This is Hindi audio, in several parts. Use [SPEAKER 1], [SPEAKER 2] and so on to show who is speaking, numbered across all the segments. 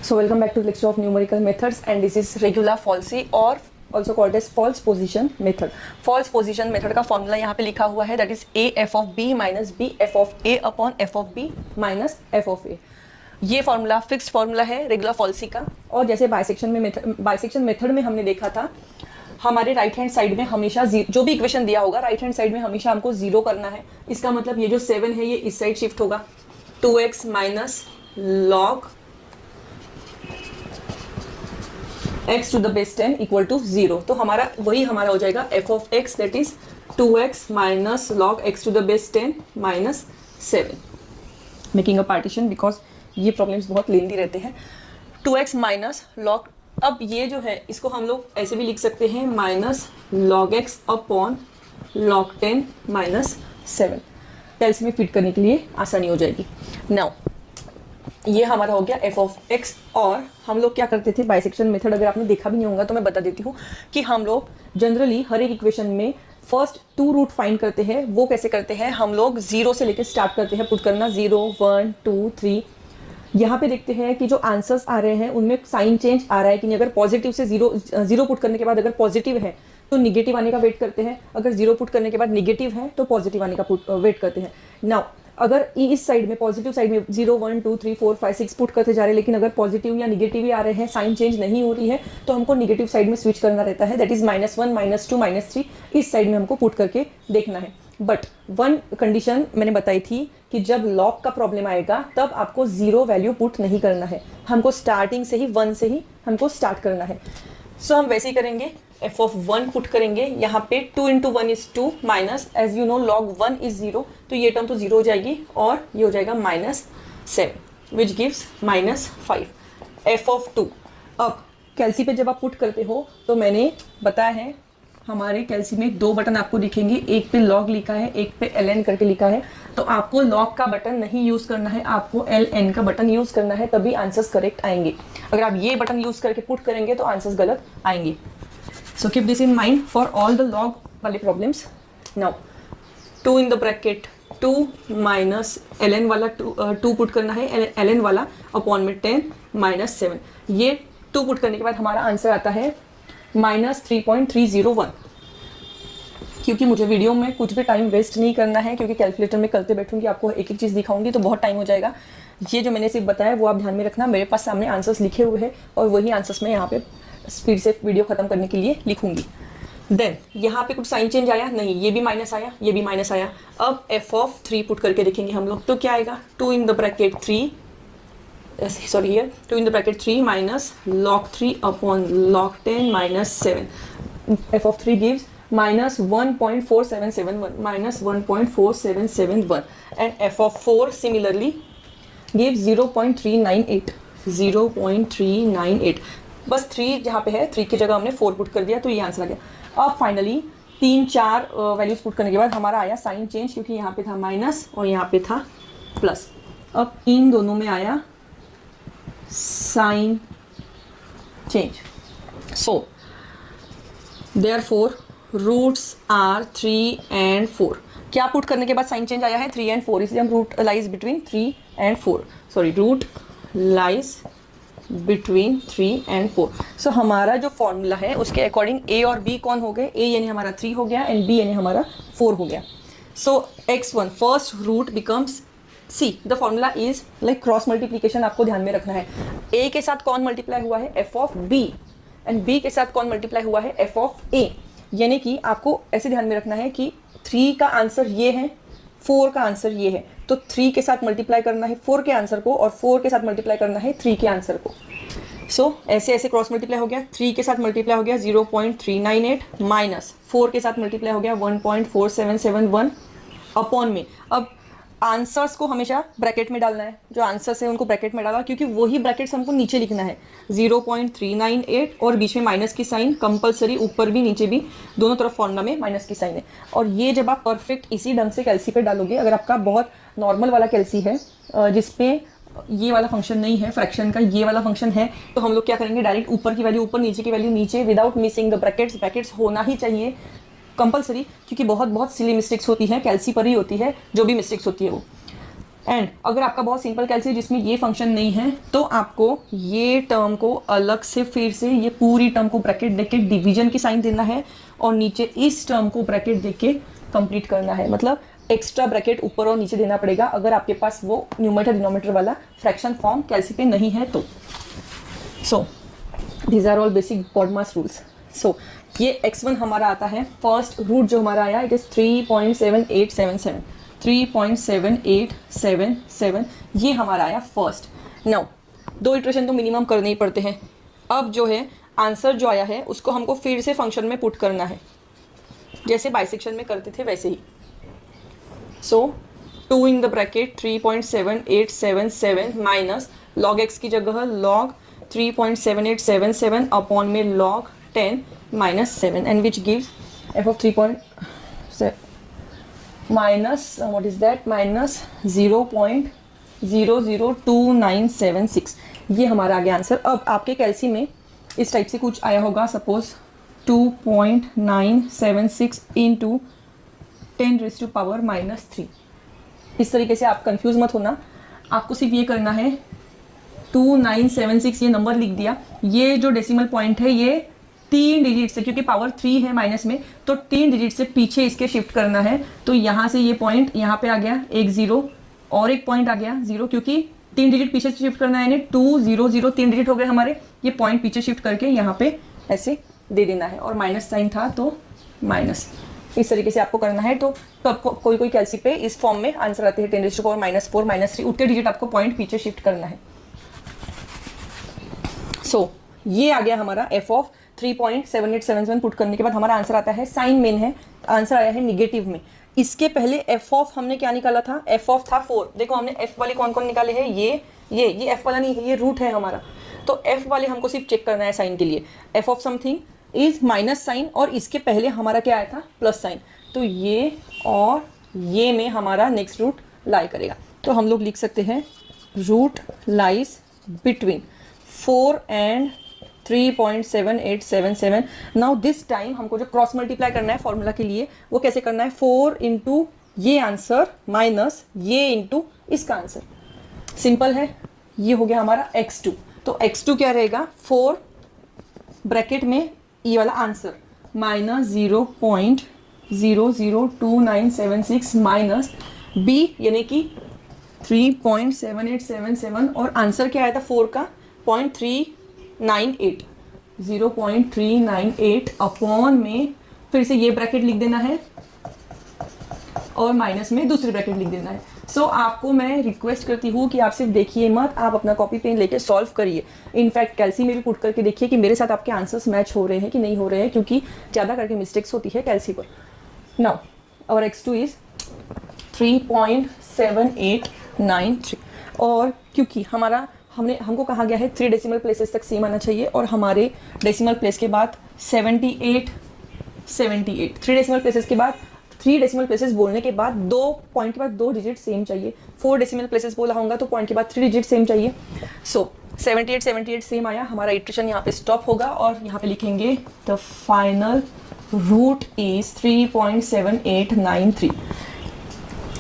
[SPEAKER 1] So welcome back to the lecture of numerical methods, and this is regular falsi or also called as false position method. False position method का फॉर्मूला यहाँ पे लिखा हुआ है, that is a f of b minus b f of a upon f of b minus f of a. ये फार्मूला फिक्स्ड फार्मूला है रेगुलर फॉल्सी का। और जैसे बाइसेक्शन मेथड में हमने देखा था, हमारे राइट हैंड साइड में हमेशा जो भी इक्वेशन दिया होगा राइट हैंड साइड में हमेशा हमको जीरो करना है। इसका मतलब ये जो 7 है ये इस साइड शिफ्ट होगा, 2x minus log x to the base 10 equal to 0। तो हमारा हो जाएगा f of x that is 2x minus log x to the base 10 minus 7। Making a partition because ये प्रॉब्लम्स बहुत लेंदी रहते हैं। 2x माइनस लॉग, अब ये जो है इसको हम लोग ऐसे भी लिख सकते हैं minus log x upon log 10 minus 7। टेल्स में फिट करने के लिए आसानी हो जाएगी। नाउ ये हमारा हो गया f ऑफ x। और हम लोग क्या करते थे बाइसेक्शन मेथड, अगर आपने देखा भी नहीं होगा तो मैं बता देती हूँ कि हम लोग जनरली हर एक इक्वेशन में फर्स्ट 2 रूट फाइंड करते हैं। वो कैसे करते हैं, हम लोग 0 से लेकर स्टार्ट करते हैं, पुट करना 0 1 2 3। यहाँ पे देखते हैं कि जो आंसर्स आ रहे हैं उनमें साइन चेंज आ रहा है कि नहीं। अगर पॉजिटिव से जीरो पुट करने के बाद अगर पॉजिटिव है तो निगेटिव आने का वेट करते हैं, अगर 0 पुट करने के बाद निगेटिव है तो पॉजिटिव आने का वेट करते हैं। नाउ अगर इस साइड में पॉजिटिव साइड में 0 1 2 3 4 5 6 पुट करते जा रहे हैं, लेकिन अगर पॉजिटिव या निगेटिव ही आ रहे हैं, साइन चेंज नहीं हो रही है, तो हमको निगेटिव साइड में स्विच करना रहता है, दैट इज -1 -2 -3। इस साइड में हमको पुट करके देखना है। बट वन कंडीशन मैंने बताई थी कि जब लॉग का प्रॉब्लम आएगा तब आपको 0 वैल्यू पुट नहीं करना है, हमको स्टार्टिंग से ही 1 से ही हमको स्टार्ट करना है। सो हम वैसे ही करेंगे, f ऑफ 1 पुट करेंगे, यहाँ पे 2 into 1 is 2 minus as you know log 1 is 0, तो ये टर्म तो 0 हो जाएगी और ये हो जाएगा -7 विच गिव्स -5 f ऑफ 2। अब कैल्सी पे जब आप पुट करते हो तो मैंने बताया है हमारे कैल्सी में 2 बटन आपको दिखेंगे, एक पे लॉग लिखा है, एक पे ln करके लिखा है। तो आपको लॉग का बटन नहीं यूज़ करना है, आपको ln का बटन यूज़ करना है, तभी आंसर्स करेक्ट आएंगे। अगर आप ये बटन यूज़ करके पुट करेंगे तो आंसर्स गलत आएंगे। So keep this in mind for all the log वाले problems. Now 2 in the bracket 2 minus ln वाला 2 पुट करना है, ln वाला अपॉन में 10 माइनस 7। ये 2 पुट करने के बाद हमारा आंसर आता है -3.301। क्योंकि मुझे वीडियो में कुछ भी टाइम वेस्ट नहीं करना है, क्योंकि कैलकुलेटर में करते बैठूंगी आपको एक एक चीज़ दिखाऊंगी तो बहुत टाइम हो जाएगा। ये जो मैंने सिर्फ बताया वो आप ध्यान में रखना। मेरे पास सामने आंसर्स लिखे हुए हैं और वही आंसर्स मैं यहाँ पे स्पीड से वीडियो खत्म करने के लिए लिखूंगी। देन यहाँ पे कुछ साइन चेंज आया नहीं, ये भी माइनस आया, ये भी माइनस आया। अब f ऑफ 3 पुट करके देखेंगे हम लोग, तो क्या आएगा 2 in the bracket 3 sorry here 2 in the bracket 3 minus log 3 upon log 10 minus 7. f of 3 gives -1.4771 -1.4771 and f of 4 similarly gives 0.398 बस 3 जहाँ पे है 3 की जगह हमने 4 पुट कर दिया तो ये आंसर आ गया। अब फाइनली 3-4 वैल्यूज पुट करने के बाद हमारा आया साइन चेंज, क्योंकि यहाँ पे था माइनस और यहाँ पे था प्लस। अब इन दोनों में आया sign change. So therefore roots are 3 and 4। क्या पुट करने के बाद साइन चेंज आया है 3 and 4, इसलिए हम root lies between 3 and 4, sorry root lies between 3 and 4। So हमारा जो फॉर्मूला है उसके अकॉर्डिंग a और b कौन हो गए, a यानी हमारा 3 हो गया एंड b यानी हमारा 4 हो गया। So x1 first root becomes C. The formula is like cross multiplication, आपको ध्यान में रखना है। a के साथ कौन मल्टीप्लाई हुआ है f of b and b के साथ कौन मल्टीप्लाई हुआ है f ऑफ a। यानी कि आपको ऐसे ध्यान में रखना है कि 3 का आंसर ये है, 4 का आंसर ये है, तो 3 के साथ मल्टीप्लाई करना है 4 के आंसर को और 4 के साथ मल्टीप्लाई करना है 3 के आंसर को। सो ऐसे ऐसे क्रॉस मल्टीप्लाई हो गया, 3 के साथ मल्टीप्लाई हो गया 0.398 माइनस 4 के साथ मल्टीप्लाई हो गया 1.4771 अपॉन में। अब आंसर्स को हमेशा ब्रैकेट में डालना है, जो आंसर्स है उनको ब्रैकेट में डाला, क्योंकि वही ब्रैकेट्स हमको नीचे लिखना है 0.398 और बीच में माइनस की साइन कंपलसरी, ऊपर भी नीचे भी दोनों तरफ फॉर्मूला में माइनस की साइन है। और ये जब आप परफेक्ट इसी ढंग से कैल्सी पे डालोगे, अगर आपका बहुत नॉर्मल वाला कैल्सी है जिसपे ये वाला फंक्शन नहीं है, फ्रैक्शन का ये वाला फंक्शन है, तो हम लोग क्या करेंगे डायरेक्ट ऊपर की वैल्यू ऊपर, नीचे की वैल्यू नीचे, without missing the brackets. Brackets होना ही चाहिए कंपलसरी, क्योंकि बहुत सिली मिस्टेक्स होती हैं, कैल्सी पर ही होती है जो भी मिस्टेक्स होती है वो। एंड अगर आपका बहुत सिंपल कैलसी है जिसमें ये फंक्शन नहीं है तो आपको ये टर्म को अलग से फिर से ये पूरी टर्म को ब्रैकेट देके डिवीजन की साइन देना है और नीचे इस टर्म को ब्रैकेट देके कंप्लीट करना है। मतलब एक्स्ट्रा ब्रैकेट ऊपर और नीचे देना पड़ेगा अगर आपके पास वो न्यूमरेटर डिनोमिनेटर वाला फ्रैक्शन फॉर्म कैलसी पे नहीं है तो। So these are all basic BODMAS rules. So ये x1 हमारा आता है, फर्स्ट रूट जो हमारा आया इट इज 3.7877 3.7877 ये हमारा आया फर्स्ट। नाउ 2 इटरेशन तो मिनिमम करने ही पड़ते हैं। अब जो है आंसर जो आया है उसको हमको फिर से फंक्शन में पुट करना है जैसे बाइसेक्शन में करते थे वैसे ही। सो 2 in the bracket 3.7877 minus log x की जगह log 3.7877 अपॉन में log 10 minus 7 and which gives f of 3.7 minus what is that minus 0.002976 ये हमारा आ गया आंसर। अब आपके कैलसी में इस टाइप से कुछ आया होगा, सपोज 2.976 इंटू 10⁻⁻3। इस तरीके से आप कंफ्यूज मत होना, आपको सिर्फ ये करना है 2976 ये नंबर लिख दिया, ये जो डेसिमल पॉइंट है ये 3 डिजिट से, क्योंकि पावर 3 है माइनस में तो 3 डिजिट से पीछे इसके शिफ्ट करना है। तो यहाँ से ये पॉइंट यहाँ पे आ गया एक 0 और एक पॉइंट आ गया 0, क्योंकि 3 डिजिट पीछे शिफ्ट करना है, यानी 2 0 0 3 डिजिट हो गए हमारे। ये पॉइंट पीछे शिफ्ट करके यहाँ पे ऐसे दे देना है और माइनस साइन था तो माइनस, इस तरीके से आपको करना है। तो आपको कोई कैलसी पे इस फॉर्म में आंसर आते हैं 10⁻⁻⁴ -4 -3 उतने डिजिट आपको पॉइंट पीछे शिफ्ट करना है। सो ये आ गया हमारा f ऑफ 3.7877 पुट करने के बाद हमारा आंसर आता है, साइन मेन है, आंसर आया है निगेटिव में। इसके पहले f ऑफ हमने क्या निकाला था, f ऑफ था 4। देखो हमने f वाले कौन कौन निकाले हैं, ये f वाला नहीं है, ये रूट है हमारा। तो f वाले हमको सिर्फ चेक करना है साइन के लिए, f of something is minus sine और इसके पहले हमारा क्या आया था प्लस साइन, तो ये और ये में हमारा नेक्स्ट रूट लाई करेगा। तो हम लोग लिख सकते हैं root lies between 4 and 3.7877। Now this time हमको जो क्रॉस मल्टीप्लाई करना है फॉर्मूला के लिए वो कैसे करना है, 4 इंटू ये आंसर माइनस ये इंटू इसका आंसर। सिंपल है, ये हो गया हमारा x2। तो x2 क्या रहेगा, 4 ब्रैकेट में ये वाला आंसर माइनस 0.002976 माइनस b यानी कि 3.7877 और आंसर क्या आया था 4 का 0.398 0.398 अपॉन में फिर से ये ब्रैकेट लिख देना है और माइनस में दूसरी ब्रैकेट लिख देना है। सो आपको मैं रिक्वेस्ट करती हूँ कि आप सिर्फ देखिए मत, आप अपना कॉपी पेन लेके सॉल्व करिए। इनफैक्ट कैलसी में भी पुट करके देखिए कि मेरे साथ आपके आंसर्स मैच हो रहे हैं कि नहीं हो रहे हैं, क्योंकि ज़्यादा करके मिस्टेक्स होती है कैलसी पर। नाउ आवर x2 इज 3.7893 और क्योंकि हमको कहा गया है 3 डेसिमल प्लेसेस तक सेम आना चाहिए और हमारे डेसिमल प्लेस के बाद 78 3 डेसिमल प्लेसेस के बाद 3 डेसिमल प्लेसेस बोलने के बाद 2 पॉइंट के बाद 2 डिजिट सेम चाहिए। 4 डेसिमल प्लेसेस बोला होगा तो पॉइंट के बाद 3 डिजिट सेम चाहिए। सो 78 सेम आया, हमारा इटरेशन यहाँ पे स्टॉप होगा और यहाँ पे लिखेंगे the final root is 3.7893।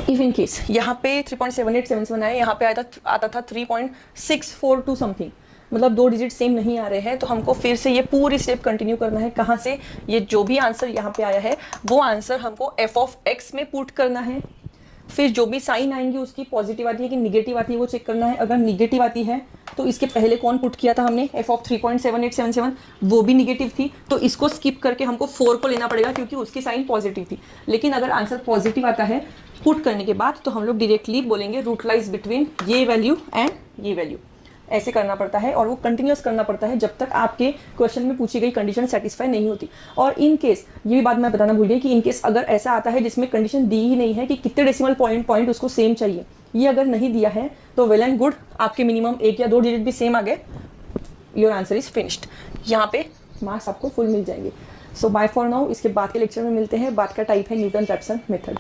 [SPEAKER 1] If in case यहाँ पे 3.7877 आया, यहाँ पे आता था 3.642 समथिंग, मतलब 2 डिजिट सेम नहीं आ रहे हैं, तो हमको फिर से ये पूरी स्टेप कंटिन्यू करना है। कहाँ से, ये जो भी आंसर यहाँ पे आया है वो आंसर हमको f ऑफ x में पुट करना है। फिर जो भी साइन आएंगी उसकी पॉजिटिव आती है कि निगेटिव आती है वो चेक करना है। अगर निगेटिव आती है तो इसके पहले कौन पुट किया था हमने, f ऑफ 3.7877 वो भी निगेटिव थी, तो इसको स्किप करके हमको 4 को लेना पड़ेगा क्योंकि उसकी साइन पॉजिटिव थी। लेकिन अगर आंसर पॉजिटिव आता है पुट करने के बाद तो हम लोग डायरेक्टली बोलेंगे रूट लाइज बिटवीन ये वैल्यू एंड ये वैल्यू। ऐसे करना पड़ता है और वो कंटिन्यूस करना पड़ता है जब तक आपके क्वेश्चन में पूछी गई कंडीशन सेटिस्फाई नहीं होती। और इन केस ये भी बात मैं बताना भूल गई कि इन केस अगर ऐसा आता है जिसमें कंडीशन दी ही नहीं है कि कितने डेसिमल पॉइंट उसको सेम चाहिए, ये अगर नहीं दिया है तो वेल एंड गुड, आपके मिनिमम 1 या 2 डिजिट भी सेम आ गए, योर आंसर इज फिनिश्ड, यहाँ पे मार्क्स आपको फुल मिल जाएंगे। सो बाय फॉर नाउ, इसके बाद के लेक्चर में मिलते हैं। बाद का टाइप है न्यूटन रैप्सन मेथड।